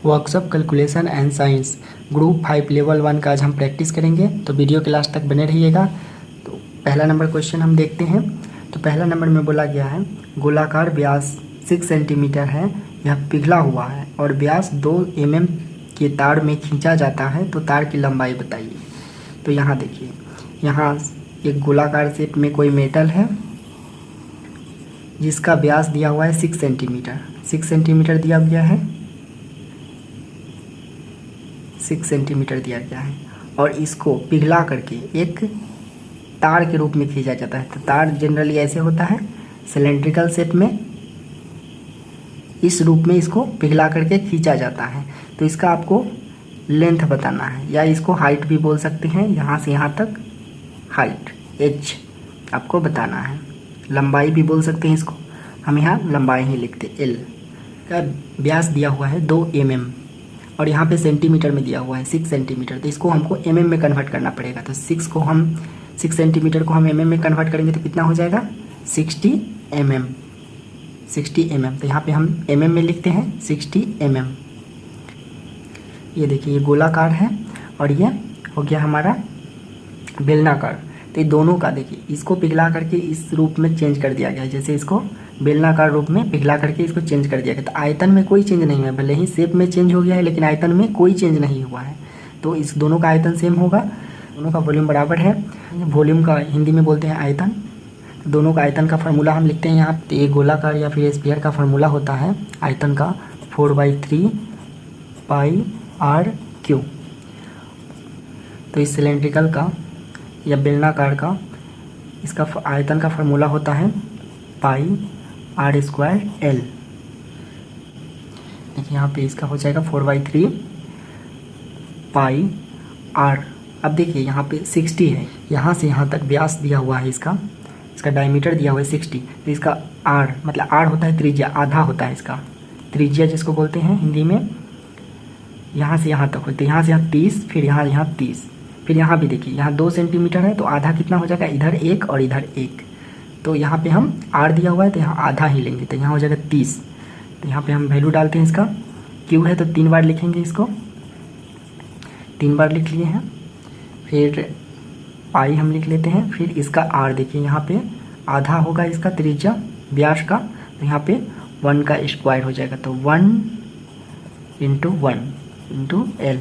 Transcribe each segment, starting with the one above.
Workshop calculation and science group 5 level 1 का आज हम प्रैक्टिस करेंगे, तो वीडियो के लास्ट तक बने रहिएगा। तो पहला नंबर क्वेश्चन हम देखते हैं। तो पहला नंबर में बोला गया है गोलाकार व्यास 6 सेंटीमीटर है, यह पिघला हुआ है और व्यास 2 mm के तार में खींचा जाता है, तो तार की लंबाई बताइए। तो यहाँ देखिए, यहाँ एक गोलाकार शेप में कोई मेटल है जिसका व्यास दिया हुआ है 6 सेंटीमीटर। 6 सेंटीमीटर दिया गया है, 6 सेंटीमीटर दिया गया है और इसको पिघला करके एक तार के रूप में खींचा जाता है। तो तार जनरली ऐसे होता है सिलेंड्रिकल शेप में, इस रूप में इसको पिघला करके खींचा जाता है। तो इसका आपको लेंथ बताना है, या इसको हाइट भी बोल सकते हैं, यहाँ से यहाँ तक हाइट h आपको बताना है। लंबाई भी बोल सकते हैं इसको, हम यहाँ लंबाई ही लिखते l का व्यास दिया हुआ है 2 mm और यहाँ पे सेंटीमीटर में दिया हुआ है 6 सेंटीमीटर। तो इसको हमको mm में कन्वर्ट करना पड़ेगा। तो 6 सेंटीमीटर को हम mm में कन्वर्ट करेंगे तो कितना हो जाएगा 60 mm। 60 mm, तो यहाँ पे हम mm में लिखते हैं 60 mm। ये देखिए, ये गोलाकार है और ये हो गया हमारा बेलनाकार। तो ये दोनों का देखिए, इसको पिघला करके इस रूप में चेंज कर दिया गया है, जैसे इसको बेलनाकार रूप में पिघला करके इसको चेंज कर दिया गया। तो आयतन में कोई चेंज नहीं है, भले ही शेप में चेंज हो गया है लेकिन आयतन में कोई चेंज नहीं हुआ है। तो इस दोनों का आयतन सेम होगा, दोनों का वॉल्यूम बराबर है। वॉल्यूम का हिंदी में बोलते हैं आयतन। दोनों का आयतन का फार्मूला हम लिखते हैं यहाँ। तो एक गोलाकार या फिर स्फीयर का फार्मूला होता है आयतन का 4/3 पाई r क्यू। तो इस सिलेंड्रिकल का या बेलनाकार का इसका आयतन का फार्मूला होता है पाई r² l। देखिए यहाँ पे इसका हो जाएगा 4/3 पाई r। अब देखिए यहाँ पे 60 है, यहाँ से यहाँ तक व्यास दिया हुआ है, इसका डायमीटर दिया हुआ है 60। तो इसका r मतलब r होता है त्रिज्या, आधा होता है इसका त्रिज्या जिसको बोलते हैं हिंदी में। यहाँ से यहाँ तक होते हैं, यहाँ से यहाँ 30, फिर यहाँ 30, फिर यहाँ भी देखिए यहाँ 2 सेंटीमीटर है, तो आधा कितना हो जाएगा, इधर 1 और इधर 1। तो यहाँ पे हम r दिया हुआ है तो यहाँ आधा ही लेंगे, तो यहाँ हो जाएगा 30। तो यहाँ पे हम वैल्यू डालते हैं, इसका q है तो 3 बार लिखेंगे, इसको 3 बार लिख लिए हैं। फिर पाई हम लिख लेते हैं, फिर इसका r देखिए यहाँ पे आधा होगा इसका त्रिज्या व्यास का, तो यहाँ पे 1 का स्क्वायर हो जाएगा, तो 1 × 1 × l।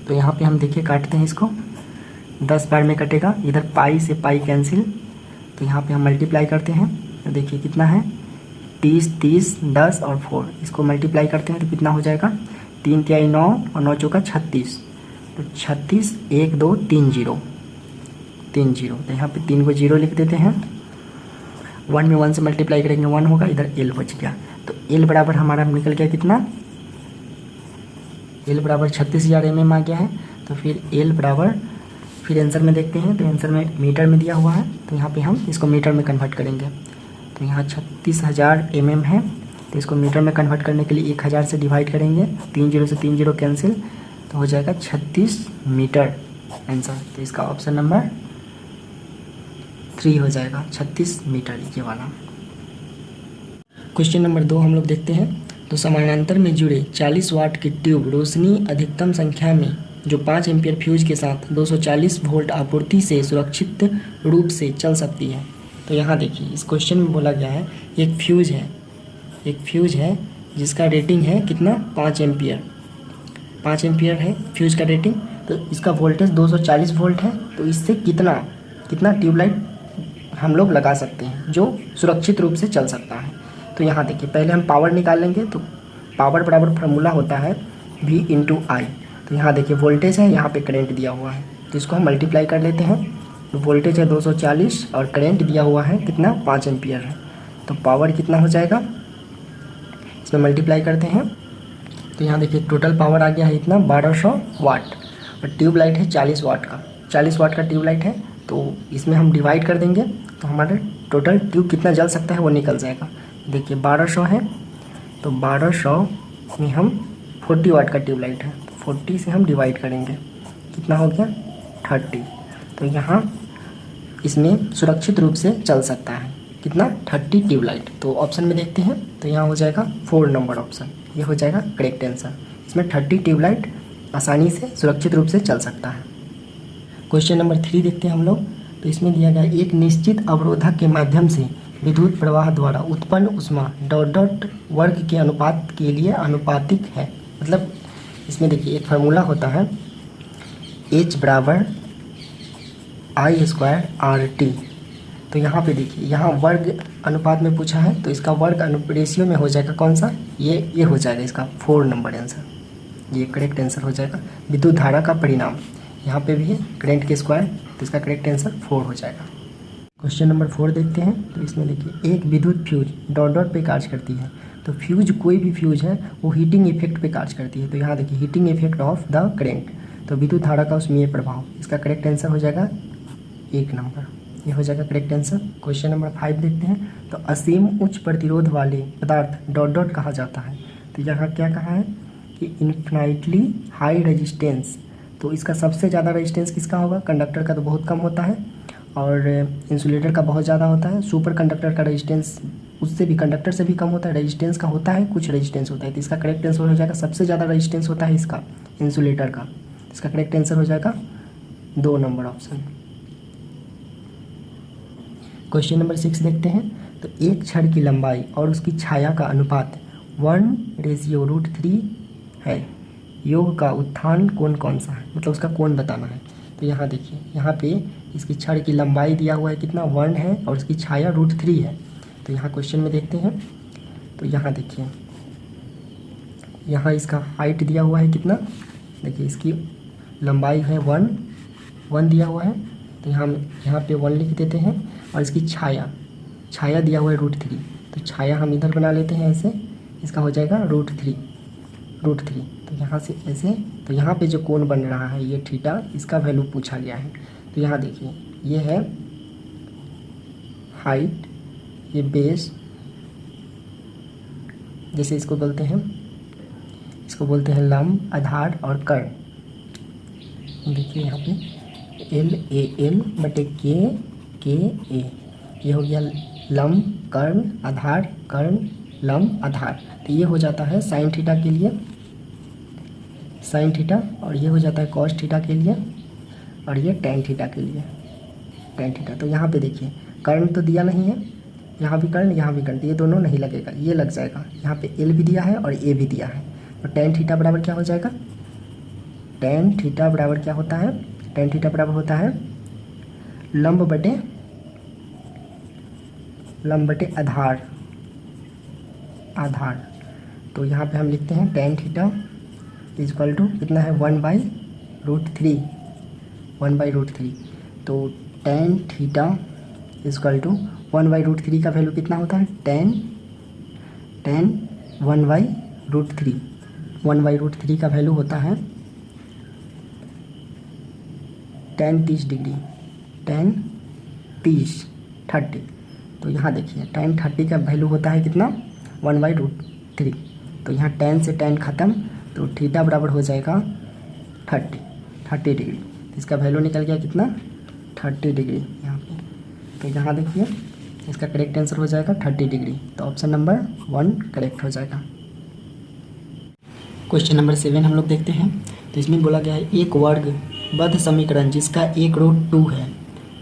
तो यहाँ पे हम देखिए काटते हैं इसको, 10 बार में कटेगा, इधर पाई से पाई कैंसिल, तो यहाँ पे हम मल्टीप्लाई करते हैं। तो देखिए कितना है 30, 30, 10 और 4, इसको मल्टीप्लाई करते हैं तो कितना हो जाएगा 3 × 9 और 9 × 36। तो 36 1 2 3 0 3 0। तो यहाँ पे 3 को 0 लिख देते हैं। 1 में 1 से मल्टीप्लाई करेंगे 1 होगा, इधर l बच गया। तो l बराबर हमारा निकल गया कितना, l बराबर 36,000 mm आ गया है। तो फिर l बराबर, फिर आंसर में देखते हैं, तो आंसर में मीटर में दिया हुआ है, तो यहाँ पे हम इसको मीटर में कन्वर्ट करेंगे। तो यहाँ 36,000 mm है, तो इसको मीटर में कन्वर्ट करने के लिए 1000 से डिवाइड करेंगे, 3 0 से 3 0 कैंसिल, तो हो जाएगा 36 मीटर आंसर। तो इसका ऑप्शन नंबर 3 हो जाएगा, 36 मीटर ये वाला। क्वेश्चन नंबर 2 हम लोग देखते हैं। तो समानांतर में जुड़े 40 वाट की ट्यूब रोशनी अधिकतम संख्या में जो 5 एम्पियर फ्यूज के साथ 240 वोल्ट आपूर्ति से सुरक्षित रूप से चल सकती है। तो यहाँ देखिए, इस क्वेश्चन में बोला गया है एक फ्यूज है जिसका रेटिंग है कितना 5 एम्पियर। 5 एम्पियर है फ्यूज का रेटिंग, तो इसका वोल्टेज 240 वोल्ट है। तो इससे कितना ट्यूबलाइट हम लोग लगा सकते हैं जो सुरक्षित रूप से चल सकता है। तो यहाँ देखिए, पहले हम पावर निकालेंगे। तो पावर बराबर फार्मूला होता है V × I। तो यहाँ देखिए वोल्टेज है, यहाँ पे करंट दिया हुआ है, तो इसको हम मल्टीप्लाई कर लेते हैं। तो वोल्टेज है 240 और करंट दिया हुआ है कितना 5 एम्पियर है। तो पावर कितना हो जाएगा, इसमें मल्टीप्लाई करते हैं। तो यहाँ देखिए टोटल पावर आ गया है इतना 1200 वाट और ट्यूब लाइट है 40 वाट का, 40 वाट का ट्यूब लाइट है। तो इसमें हम डिवाइड कर देंगे तो हमारा टोटल ट्यूब कितना जल सकता है वो निकल जाएगा। देखिए 1200 है, तो 1200 में हम 40 वाट का ट्यूब लाइट है, तो 40 से हम डिवाइड करेंगे, कितना हो गया 30। तो यहाँ इसमें सुरक्षित रूप से चल सकता है कितना 30 ट्यूबलाइट। तो ऑप्शन में देखते हैं, तो यहाँ हो जाएगा 4 नंबर ऑप्शन। ये हो जाएगा करेक्ट आंसर। इसमें 30 ट्यूबलाइट आसानी से सुरक्षित रूप से चल सकता है। क्वेश्चन नंबर 3 देखते हैं हम लोग। तो इसमें दिया गया एक निश्चित अवरोधक के माध्यम से विद्युत प्रवाह द्वारा उत्पन्न ऊष्मा डॉट डॉट वर्ग के अनुपात के लिए अनुपातिक है। मतलब इसमें देखिए एक फार्मूला होता है H बराबर I² RT। तो यहाँ पे देखिए यहाँ वर्ग अनुपात में पूछा है, तो इसका वर्ग रेशियो में हो जाएगा कौन सा, ये हो जाएगा इसका 4 नंबर आंसर, ये करेक्ट आंसर हो जाएगा। विद्युत धारा का परिणाम यहाँ पे भी है करंट के स्क्वायर, तो इसका करेक्ट आंसर 4 हो जाएगा। क्वेश्चन नंबर 4 देखते हैं। तो इसमें देखिए एक विद्युत फ्यूज डॉट डॉट पे कार्य करती है। तो फ्यूज कोई भी फ्यूज है वो हीटिंग इफेक्ट पे कार्य करती है। तो यहाँ देखिए heating effect of the current, तो विद्युत धारा का उसमें ये प्रभाव, इसका करेक्ट आंसर हो जाएगा 1 नंबर, ये हो जाएगा करेक्ट आंसर। क्वेश्चन नंबर 5 देखते हैं। तो असीम उच्च प्रतिरोध वाले पदार्थ डॉट डॉट कहा जाता है। तो यहाँ क्या कहा है कि इन्फिनाइटली हाई रेजिस्टेंस, तो इसका सबसे ज़्यादा रेजिस्टेंस किसका होगा, कंडक्टर का तो बहुत कम होता है और इंसुलेटर का बहुत ज़्यादा होता है। सुपर कंडक्टर का रेजिस्टेंस उससे भी, कंडक्टर से भी कम होता है, रेजिस्टेंस का होता है, कुछ रेजिस्टेंस होता है। तो इसका करेक्ट आंसर हो जाएगा सबसे ज़्यादा रेजिस्टेंस होता है इसका इंसुलेटर का, इसका करेक्ट आंसर हो जाएगा 2 नंबर ऑप्शन। क्वेश्चन नंबर 6 देखते हैं। तो एक छड़ की लंबाई और उसकी छाया का अनुपात 1:√3 है। योग का उत्थान कोण कौन सा है, मतलब उसका कोण बताना है। तो यहाँ देखिए यहाँ पे इसकी छड़ की लंबाई दिया हुआ है कितना 1 है और उसकी छाया √3 है। तो यहाँ क्वेश्चन में देखते हैं। तो यहाँ देखिए यहाँ इसका हाइट दिया हुआ है कितना, देखिए इसकी लंबाई है 1 दिया हुआ है। तो यहाँ पे 1 लिख देते हैं और इसकी छाया दिया हुआ है √3। तो छाया हम इधर बना लेते हैं ऐसे, इसका हो जाएगा √3। तो यहाँ से ऐसे, तो यहाँ पे जो कोण बन रहा है ये थीटा, इसका वैल्यू पूछा गया है। तो यहाँ देखिए ये है हाइट, ये बेस, जैसे इसको बोलते हैं लंब, आधार और कर्ण। देखिए यहाँ पे LAL/KA, ये हो गया लंब, कर्ण, आधार, कर्ण, लंब, आधार। तो ये हो जाता है साइन थीटा के लिए साइन थीटा, और ये हो जाता है कॉस थीटा के लिए, और ये टेन थीटा के लिए टेन थीटा। तो यहाँ पे देखिए कर्ण तो दिया नहीं है, यहाँ भी कर्ण यहाँ भी कर्ण, तो ये दोनों नहीं लगेगा, ये लग जाएगा। यहाँ पे L भी दिया है और A भी दिया है। तो टेन थीटा बराबर क्या हो जाएगा, टेन थीटा बराबर क्या होता है, टेन थीटा बराबर होता है लंब बटे आधार। तो यहाँ पे हम लिखते हैं टेन थीटा इक्वल टू कितना है 1/√3। तो टेन थीटा इक्वल टू 1/√3 का वैल्यू कितना होता है, टेन 1/√3। 1/√3 का वैल्यू होता है टेन 30 डिग्री, टेन 30। तो यहाँ देखिए टेन 30 का वैल्यू होता है कितना 1/√3। तो यहाँ टेन से टेन ख़त्म, तो थीटा बराबर हो जाएगा 30 डिग्री। तो इसका वैल्यू निकल गया कितना 30 डिग्री यहाँ पे। तो यहाँ देखिए इसका करेक्ट आंसर हो जाएगा 30 डिग्री। तो ऑप्शन नंबर 1 करेक्ट हो जाएगा। क्वेश्चन नंबर 7 हम लोग देखते हैं। तो इसमें बोला गया है एक वर्गबद्ध समीकरण जिसका एक रूट 2 है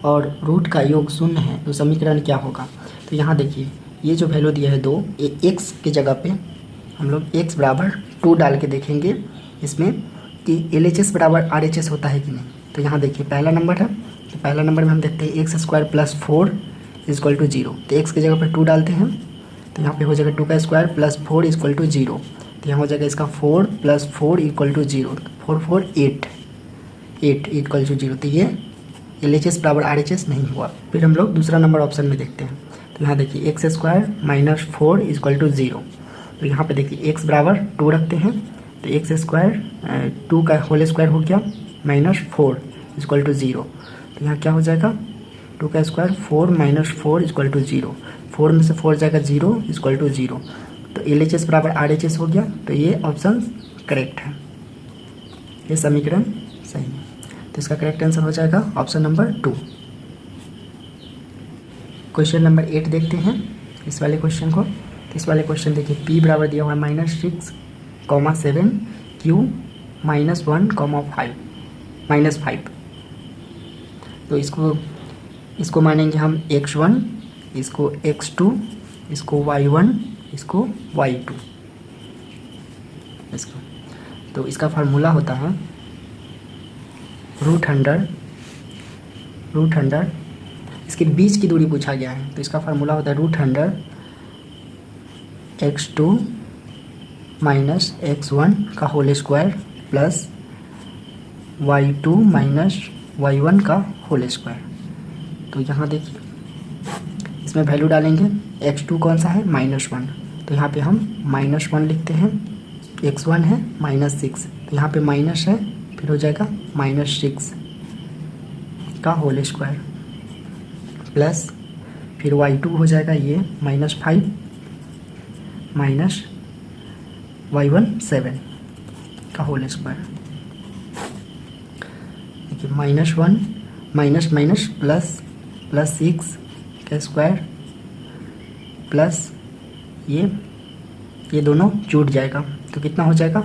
और रूट का योग 0 है, तो समीकरण क्या होगा। तो यहाँ देखिए ये जो वैल्यू दिया है 2, एक्स की जगह पे हम लोग x बराबर 2 डाल के देखेंगे इसमें कि LHS बराबर RHS होता है कि नहीं। तो यहाँ देखिए पहला नंबर है, तो पहला नंबर में हम देखते हैं x² + 4 = 0। तो x की जगह पर 2 डालते हैं, तो यहाँ पे हो जाएगा 2 का स्क्वायर + 4 = 0। तो यहाँ हो जाएगा इसका 4 + 4 = 0, 4 4 8 = 0। तो ये LHS बराबर RHS नहीं हुआ। फिर हम लोग दूसरा नंबर ऑप्शन में देखते हैं। तो यहाँ देखिए x² - 4 = 0। तो यहाँ पे देखिए x बराबर 2 रखते हैं, तो x² 2 का होल स्क्वायर हो गया -4 = 0। तो यहाँ क्या हो जाएगा 2 का स्क्वायर 4 - 4 = 0। 4 में से 4 जाएगा 0 = 0। तो LHS बराबर RHS हो गया। तो ये ऑप्शन करेक्ट है, ये समीकरण सही है। तो इसका करेक्ट आंसर हो जाएगा ऑप्शन नंबर 2। क्वेश्चन नंबर 8 देखते हैं इस वाले क्वेश्चन को। तो इस वाले क्वेश्चन देखिए P बराबर दिया हुआ है -6 7 Q -1, -5। तो इसको मानेंगे हम x1, इसको x2, इसको y1, इसको y2। इसको तो इसका फार्मूला होता है √100 इसके बीच की दूरी पूछा गया है, तो इसका फार्मूला होता है √100 x2 - x1 का whole square plus y2 - y1 का होल स्क्वायर। तो यहाँ देखिए इसमें वैल्यू डालेंगे, x2 कौन सा है -1, तो यहाँ पे हम -1 लिखते हैं, x1 है -6, तो यहाँ पे माइनस है, फिर हो जाएगा -6 का होल स्क्वायर प्लस फिर y2 हो जाएगा ये -5 -y1 7 का होल स्क्वायर। देखिए -1 माइनस प्लस 6 का स्क्वायर प्लस ये दोनों जुड़ जाएगा, तो कितना हो जाएगा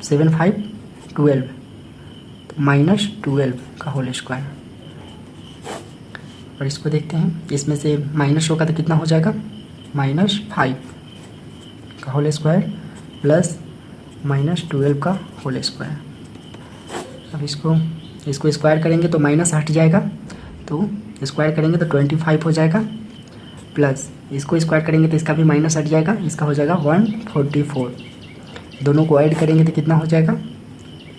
7 5 12, तो -12 का होल स्क्वायर। और इसको देखते हैं, इसमें से माइनस होगा तो कितना हो जाएगा -5 का होल स्क्वायर प्लस -12 का होल स्क्वायर। अब इसको स्क्वायर करेंगे तो माइनस हट जाएगा, तो स्क्वायर करेंगे तो 25 हो जाएगा, प्लस इसको स्क्वायर करेंगे तो इसका भी माइनस हट जाएगा, इसका हो जाएगा 144। दोनों को ऐड करेंगे तो कितना हो जाएगा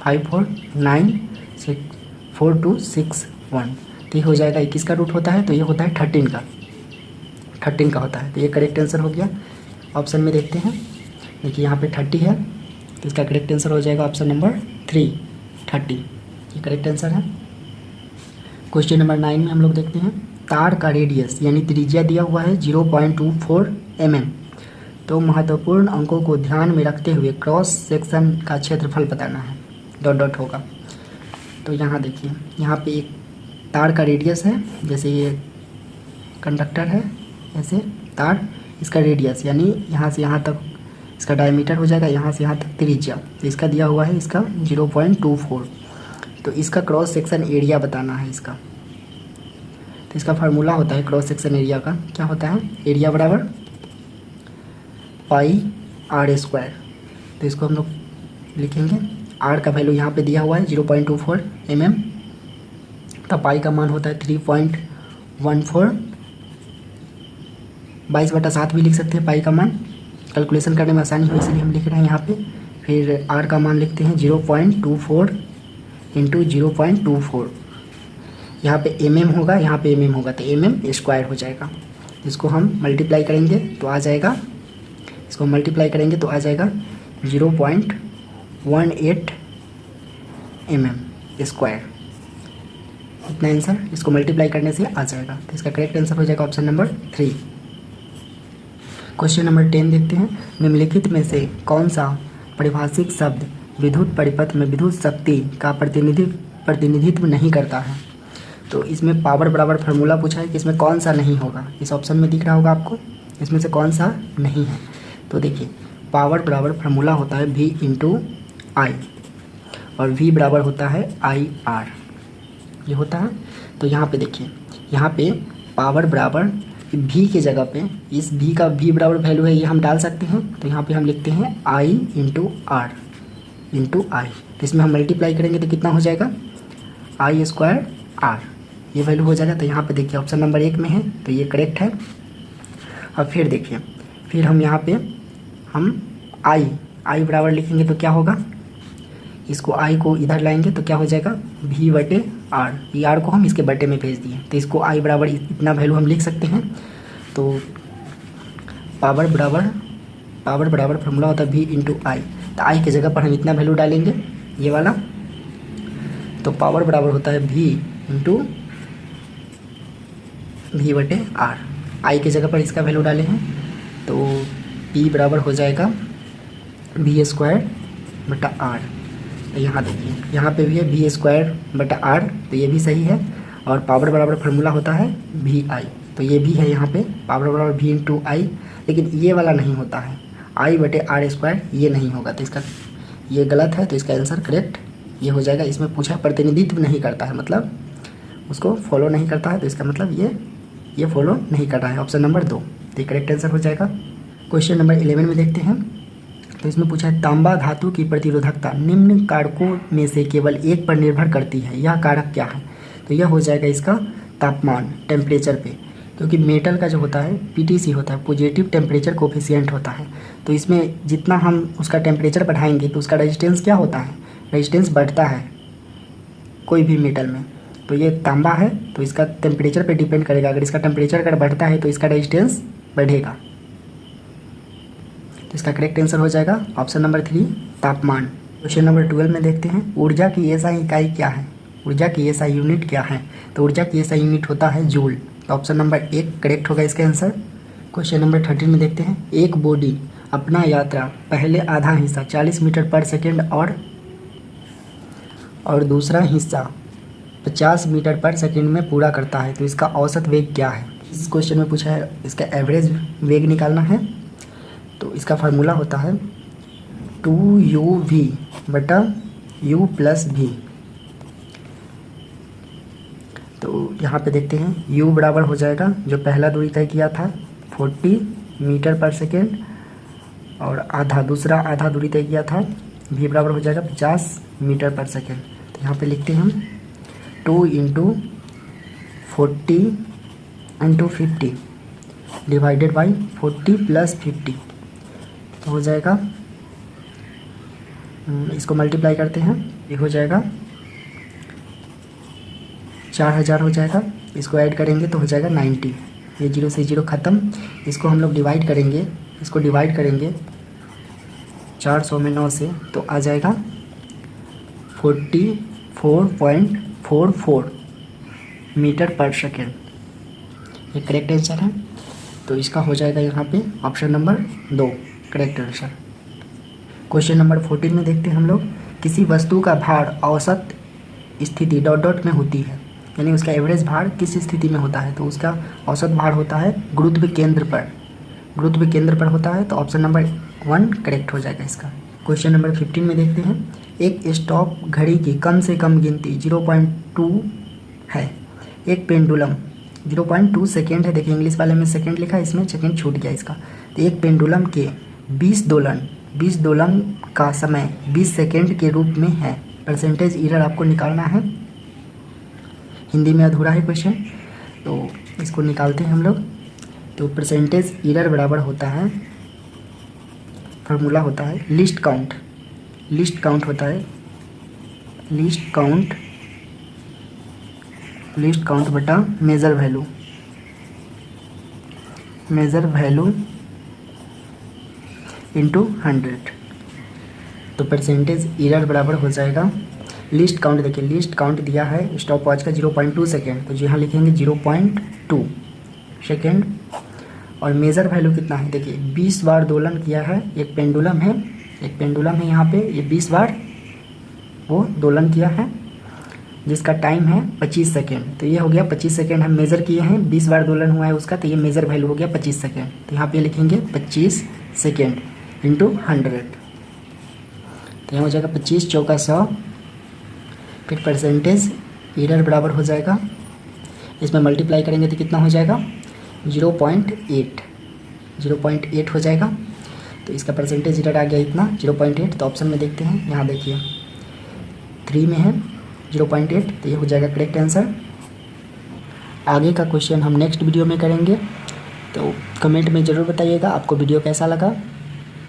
5 4 9 6 4 2 6 1, तो ये हो जाएगा 21 का रूट होता है, तो ये होता है 13 का होता है, तो ये करेक्ट आंसर हो गया। ऑप्शन में देखते हैं, देखिए यहाँ पे 30 है, तो इसका करेक्ट आंसर हो जाएगा ऑप्शन नंबर 3 30, ये करेक्ट आंसर है। क्वेश्चन नंबर 9 में हम लोग देखते हैं, तार का रेडियस यानी त्रिज्या दिया हुआ है 0.24 mm, तो महत्वपूर्ण अंकों को ध्यान में रखते हुए क्रॉस सेक्शन का क्षेत्रफल बताना है, डॉट होगा। तो यहाँ देखिए, यहाँ पे एक तार का रेडियस है, जैसे ये कंडक्टर है, ऐसे तार, इसका रेडियस यानी यहाँ से यहाँ तक इसका डायमीटर हो जाएगा, यहाँ से यहाँ तक त्रिज्या, तो इसका दिया हुआ है इसका 0.24, तो इसका क्रॉस सेक्शन एरिया बताना है इसका। तो इसका फार्मूला होता है क्रॉस सेक्शन एरिया का, क्या होता है, एरिया बराबर πr²। तो इसको हम लोग लिखेंगे, r का वैल्यू यहाँ पे दिया हुआ है 0.24 mm, तो पाई का मान होता है 3.14, 22/7 भी लिख सकते हैं पाई का मान, कैलकुलेशन करने में आसानी हो इसलिए हम लिख रहे हैं यहाँ पे। फिर r का मान लिखते हैं 0.24 × 0.24, यहाँ पे mm होगा, यहाँ पे mm होगा, तो mm² हो जाएगा। इसको हम मल्टीप्लाई करेंगे तो आ जाएगा, इसको मल्टीप्लाई करेंगे तो आ जाएगा 0.18 mm², इतना आंसर इसको मल्टीप्लाई करने से आ जाएगा। तो इसका करेक्ट आंसर हो जाएगा ऑप्शन नंबर 3। क्वेश्चन नंबर 10 देखते हैं, निम्नलिखित में से कौन सा परिभाषिक शब्द विद्युत परिपथ में विद्युत शक्ति का प्रतिनिधित्व नहीं करता है। तो इसमें पावर बराबर फार्मूला पूछा है कि इसमें कौन सा नहीं होगा, इस ऑप्शन में दिख रहा होगा आपको, इसमें से कौन सा नहीं है। तो देखिए पावर बराबर फार्मूला होता है V × I, और V बराबर होता है IR, ये होता है। तो यहाँ पे देखिए, यहाँ पे पावर बराबर V की जगह पे इस V का V बराबर वैल्यू है, ये हम डाल सकते हैं, तो यहाँ पे हम लिखते हैं I × R × I, तो इसमें हम मल्टीप्लाई करेंगे तो कितना हो जाएगा I² R, ये वैल्यू हो जाएगा। तो यहाँ पे देखिए ऑप्शन नंबर 1 में है, तो ये करेक्ट है। और फिर देखिए, फिर हम यहाँ पे हम I बराबर लिखेंगे तो क्या होगा, इसको I को इधर लाएंगे तो क्या हो जाएगा V/R, ये R को हम इसके बटे में भेज दिए, तो इसको I बराबर इतना वैल्यू हम लिख सकते हैं। तो पावर बराबर फार्मूला होता है V × I, तो I की जगह पर हम इतना वैल्यू डालेंगे, ये वाला, तो पावर बराबर होता है V × V/R, I की जगह पर इसका वैल्यू डाले हैं, तो P बराबर हो जाएगा V² बटा R। तो यहाँ देखिए, यहाँ पे भी है V² बटा R, तो ये भी सही है। और पावर बराबर फार्मूला होता है VI, तो ये भी है यहाँ पे पावर बराबर V × I, लेकिन ये वाला नहीं होता है, I/r², ये नहीं होगा, तो इसका ये गलत है, तो इसका आंसर करेक्ट ये हो जाएगा। इसमें पूछा प्रतिनिधित्व नहीं करता है, मतलब उसको फॉलो नहीं करता है, तो इसका मतलब ये फॉलो नहीं कर रहा है, ऑप्शन नंबर 2, तो ये करेक्ट आंसर हो जाएगा। क्वेश्चन नंबर 11 में देखते हैं, तो इसमें पूछा है तांबा धातु की प्रतिरोधकता निम्न कारकों में से केवल एक पर निर्भर करती है, यह कारक क्या है? तो यह हो जाएगा इसका तापमान, टेम्परेचर पे, क्योंकि मेटल का जो होता है PTC होता है, पॉजिटिव टेम्परेचर कोफिशिएंट होता है, तो इसमें जितना हम उसका टेम्परेचर बढ़ाएंगे तो उसका रेजिस्टेंस क्या होता है, रेजिस्टेंस बढ़ता है कोई भी मेटल में। तो ये तांबा है, तो इसका टेम्परेचर पे डिपेंड करेगा, अगर इसका टेम्परेचर अगर बढ़ता है तो इसका रेजिस्टेंस बढ़ेगा, तो इसका करेक्ट आंसर हो जाएगा ऑप्शन नंबर 3, तापमान। क्वेश्चन नंबर 12 में देखते हैं, ऊर्जा की SI इकाई क्या है? ऊर्जा की SI यूनिट क्या है? तो ऊर्जा की SI यूनिट होता है जूल, तो ऑप्शन नंबर 1 करेक्ट होगा इसका आंसर। क्वेश्चन नंबर 13 में देखते हैं, एक बॉडी अपना यात्रा पहले आधा हिस्सा 40 मीटर पर सेकेंड और दूसरा हिस्सा 50 मीटर पर सेकेंड में पूरा करता है, तो इसका औसत वेग क्या है? इस क्वेश्चन में पूछा है इसका एवरेज वेग निकालना है, तो इसका फार्मूला होता है 2uv/u+v। तो यहाँ पे देखते हैं u बराबर हो जाएगा, जो पहला दूरी तय किया था 40 मीटर पर सेकेंड और दूसरा आधा दूरी तय किया था, v बराबर हो जाएगा 50 मीटर पर सेकेंड। तो यहाँ पे लिखते हैं हम 2 × 40 × 50 डिवाइडेड बाई 40 + 50, तो हो जाएगा, इसको मल्टीप्लाई करते हैं, ये हो जाएगा 4000 हो जाएगा, इसको ऐड करेंगे तो हो जाएगा 90, ये 0 से 0 ख़त्म, इसको हम लोग डिवाइड करेंगे, 400 में 9 से, तो आ जाएगा 44.44 मीटर पर सेकेंड, ये करेक्ट आंसर है, तो इसका हो जाएगा यहाँ पे option number 2 correct answer. Question number 14 में देखते हैं हम लोग, किसी वस्तु का भार औसत स्थिति ... में होती है, यानी उसका एवरेज भार किस स्थिति में होता है, तो उसका औसत भार होता है गुरुत्व केंद्र पर होता है, तो ऑप्शन नंबर 1 करेक्ट हो जाएगा इसका। क्वेश्चन नंबर 15 में देखते हैं, एक स्टॉप घड़ी की कम से कम गिनती 0.2 है, एक पेंडुलम 0.2 सेकेंड है, देखिए इंग्लिश वाले में सेकेंड लिखा है, इसमें सेकेंड छूट गया इसका, तो एक पेंडुलम के 20 दोलन का समय 20 सेकेंड के रूप में है, परसेंटेज एरर आपको निकालना है, हिंदी में अधूरा है क्वेश्चन, तो इसको निकालते हैं हम लोग। तो परसेंटेज एरर बराबर होता है, फार्मूला होता है लिस्ट काउंट होता है लिस्ट काउंट बटा मेजर वैल्यू इंटू 100, तो परसेंटेज एरर बराबर हो जाएगा लिस्ट काउंट, देखिए लिस्ट काउंट दिया है स्टॉप वॉच का 0.2 सेकेंड, तो यहाँ लिखेंगे 0.2 सेकेंड, और मेज़र वैल्यू कितना है, देखिए 20 बार दोलन किया है, एक पेंडुलम है यहाँ पे, ये 20 बार वो दोलन किया है, जिसका टाइम है 25 सेकेंड, तो ये हो गया 25 सेकेंड हम मेज़र किए हैं, 20 बार दोलन हुआ है उसका, तो ये मेज़र वैल्यू हो गया 25 सेकेंड, तो यहाँ पे लिखेंगे 25 सेकेंड इंटू 100, तो यहाँ हो जाएगा 25 चौका 100, फिर परसेंटेज एरर बराबर हो जाएगा, इसमें मल्टीप्लाई करेंगे तो कितना हो जाएगा 0.8 हो जाएगा, तो इसका परसेंटेज एरर आ गया इतना 0.8, तो ऑप्शन में देखते हैं, यहाँ देखिए 3 में है 0.8, तो ये हो जाएगा करेक्ट आंसर। आगे का क्वेश्चन हम नेक्स्ट वीडियो में करेंगे, तो कमेंट में ज़रूर बताइएगा आपको वीडियो कैसा लगा।